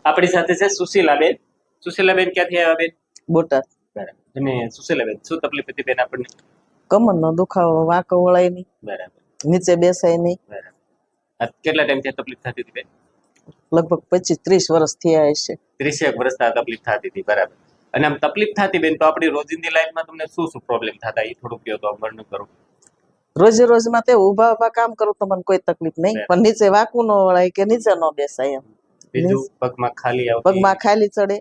આપણી સાથે છે સુશીલાબેન. સુશીલાબેન ક્યાંથી આવ્યા બેન? બોટાદ. બરાબર. અને સુશીલાબેન શું તકલીફ હતી બેન આપણને? કમરનો દુખાવો, વાંકો વળાય નહીં, બરાબર નીચે બેસાય નહીં. બરાબર. આ કેટલા ટાઈમથી તકલીફ થતી હતી બેન? લગભગ 25-30 વર્ષ થયા હશે. 30 વર્ષથી આ તકલીફ થતી હતી. બરાબર. અને આમ તકલીફ થતી બેન તો આપણી રોજિંદી લાઈફમાં તમને શું શું પ્રોબ્લેમ થતા એ થોડું કહો તો વર્ણન કરો. રોજે રોજમાં તે ઊભા કામ કરું તો મને કોઈ તકલીફ નહીં, પણ નીચે વાંકું ન વળાય કે નીચે ન બેસાય એમ. બીજું પગમાં ખાલી આવતી, પગમાં ખાલી ચડે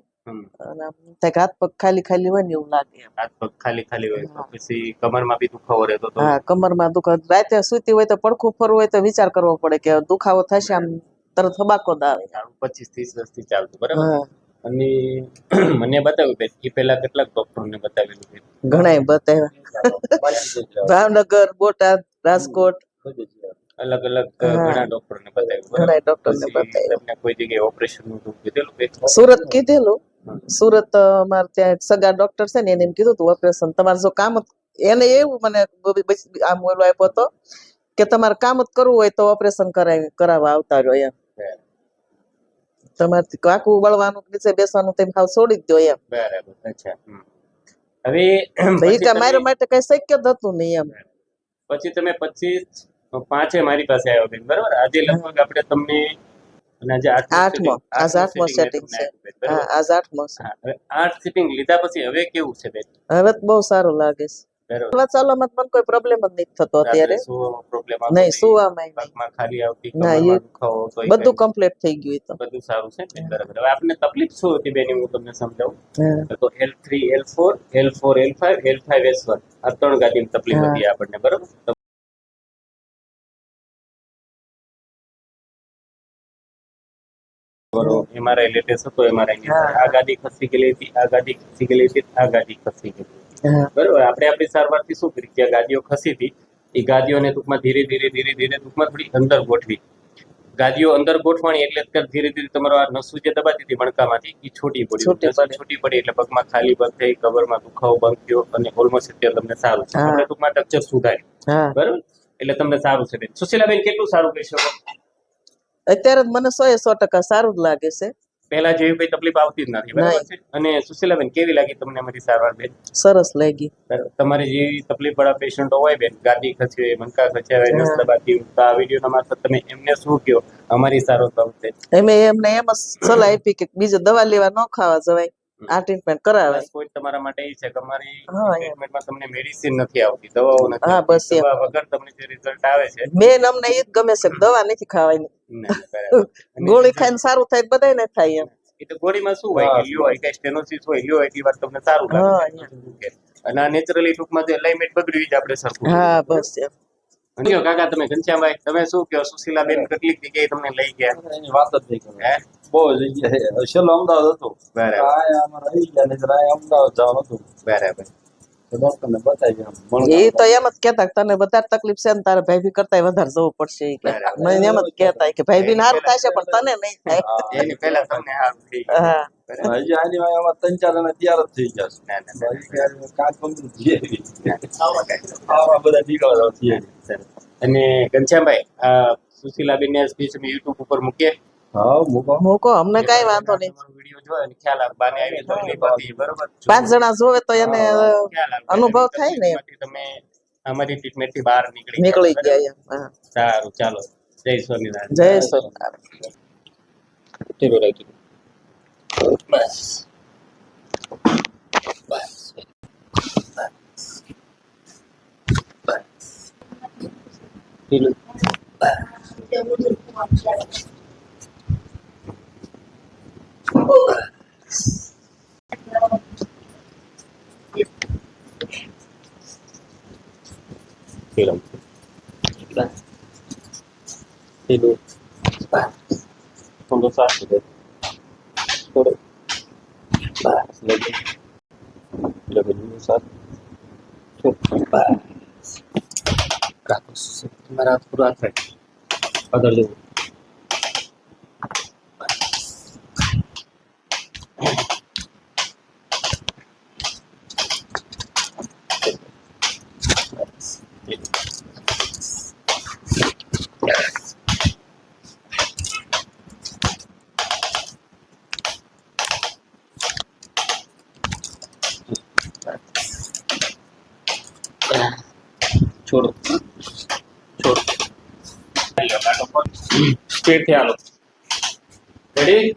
અને આમ થાય કે હાથ પગ ખાલી ખાલી હોય ને એવું લાગે એમ. હાથ પગ ખાલી ખાલી હોય તો પછી કમરમાં બી દુખાવો રહેતો તો? હા, કમરમાં દુખાવો. રાતે સૂતી હોય તો પડખું ફરવું હોય તો વિચાર કરવો પડે કે દુખાવો થશે, આમ તરત હબાકો જ આવે. 25-30 વર્ષથી ચાલતું. બરાબર. અને મને બતાવ્યું બેન એ પહેલા કેટલાક ડોક્ટરને બતાવેલું છે? ઘણાય બતાવ્યા, ભાવનગર, બોટાદ, રાજકોટ, અલગ અલગ ઘણા ડોક્ટરને બતાવ્યું. ઘણા ડોક્ટરને બતાવ્યું. તમને કોઈ જગ્યાએ ઓપરેશન નું કીધેલું કે? સુરત કીધેલું. સુરત અમારે ત્યાં એક સગા ડોક્ટર છે ને એને એમ કીધું હતું ઓપરેશન તમારે જો કામ, એને એવું મને આમ ઓલો આપ્યો હતો કે તમારે કામ જ કરવું હોય તો ઓપરેશન કરાવવા આવતા રહ્યો એમ. તમારે આખું વળવાનું, નીચે બેસવાનું તેમ હાવ છોડી જ દો એમ. બરાબર. અચ્છા. હવે મારા માટે કઈ શક્ય જ હતું નહીં એમ. પછી તમે 25-5 મારી પાસે આવ્યો બેન. બરાબર. આજે લગભગ આપણે તમને આજે 8મો સેટિંગ છે. હા, આજ 8મો છે. હવે 8 સિટિંગ લીધા પછી હવે કેવું છે બેન? હવે બહુ સારું લાગે છે. બરાબર. ચાલવામાં મને કોઈ પ્રોબ્લેમ જ નથી થતો અત્યારે. પ્રોબ્લેમ નહીં, સુવામાં પગમાં ખાલી આવતી, ના, કમરમાં દુખાવો તો બધું કમ્પ્લીટ થઈ ગયું. તો બધું સારું છે ને? બરાબર. હવે આપને તકલીફ શું હતી બેન હું તમને સમજાવું. તો L3 L4 L4 L5 L5 S1 આ 3 ગાદીની તકલીફ હતી આપણને. બરાબર. MRI લેટેસ્ટ હતો. MRI આ ગાદી ખસી ગયેલી હતી, આ ગાદી ખસી ગયેલી હતી, આ ગાદી ખસી ગયેલી હતી. બરાબર. આપણે આપણી સારવારથી શું કરી, જે ગાદીઓ ખસી હતી એ ગાદીઓને ટૂંકમાં ધીરે ધીરે ટૂંકમાં થોડી અંદર ગોઠવી. ગાદીઓ અંદર ગોઠવાણી એટલે ધીરે ધીરે તમારો આ નસું જે દબાતી હતી મણકામાંથી એ છૂટી પડી એટલે પગમાં ખાલી પગ થઈ, કમરમાં દુખાવો બંધ થયો અને ઓલમોસ્ટ અત્યારે તમને સારું છે. આપણે ટૂંકમાં ટક્ચર સુધારી. બરાબર. એટલે તમને સારું છે બેન. સુશીલાબેન કેટલું સારું કહી શકો? અત્યારે મને 100% સારું જ લાગે છે. પહેલા જેવી કોઈ તકલીફ આવતી જ નથી. બરાબર છે. અને સુશીલાબેન કેવી લાગી તમને અમારી સારવાર બેન? સરસ લાગી. તમારી જેવી તકલીફ વાળા પેશન્ટો હોય બેન, ગાદી ખસી હોય, મણકા ખસ્યા હોય, નસ દબાતી હોય, તો આ વિડીયોના મારફત તમે એમને શું કહો અમારી સારવાર થશે? એમને એમ સલાહ આપી કે બીજે દવા લેવા ન ખાવા જવાય, આ ટ્રીટમેન્ટ કરાવે. કોઈ તમારા માટે એ છે કે અમારી ટ્રીટમેન્ટમાં તમને મેડિસિન નથી આવતી, દવાઓ નથી આવતી, દવા વગર તમને જે રિઝલ્ટ આવે છે મેન અમને એ જ ગમે છે, દવા નથી ખાવાની. ગોળી ખાઈને સારું થાય બધાને થાય એમ. એ તો ગોળીમાં શું હોય કે લ્યો કે સ્ટેનોસિસ હોય, લ્યો એટલી વાર તમને સારું લાગે અને આ નેચરલી ટૂંકમાં જે એલાઇનમેન્ટ બગડ્યું જ આપણે સરખું. હા, બસ એમ. કયો કાકા તમે ઘનશ્યામભાઈ તમે શું કહો? સુશીલાબેન કેટલીક જગ્યાએ તમને લઈ ગયા? એની વાત જ નહીં કરે. બહુ જગ્યાએ છેલ્લો અમદાવાદ હતો. બરાબર. અમદાવાદ જવાનું હતું. બરાબર. ડોક્ટરને બતાવી એ તો એમ જ કેતા તને વધારે તકલીફ છે ને તારે ભાઈબી કરતા વધારે જવું પડશે. મને એમ જ કેતા કે ભાઈબી સારું થાય છે પણ તને નહીં થાય. એની પહેલા તમને સારું થઈ ગયું. હા, હજી આની આમાં 3-4 જણા તૈયાર જ થઈ જશે. કાચ બધા નીકળવા. અને ઘનશ્યામભાઈ આ સુશીલાબેન ને સ્પીચ અમે યુટ્યુબ ઉપર મૂકીએ. હા, મૂકો, અમને કઈ વાંધો નહીં. વિડીયો જોયો ને ખ્યાલ આવે બાને આવી તકલીફ હતી. બરોબર. 5 જણા જોવે તો એને અનુભવ થાય ને. તમે અમારી ટ્રીટમેન્ટ થી બહાર નીકળી ગયા. સારું, ચાલો. જય સ્વામિનારાયણ. જય સ્વામિનારાયણ. ટેરો રાખી બસ બસ થોડો સાફ થોડો બસ લગે સાફ બસ કાકો તમારા પૂરા થાય આગળ જવું. છોડો છોડો હાલો કાઢો ફોન સ્પીડ થી હાલો રેડી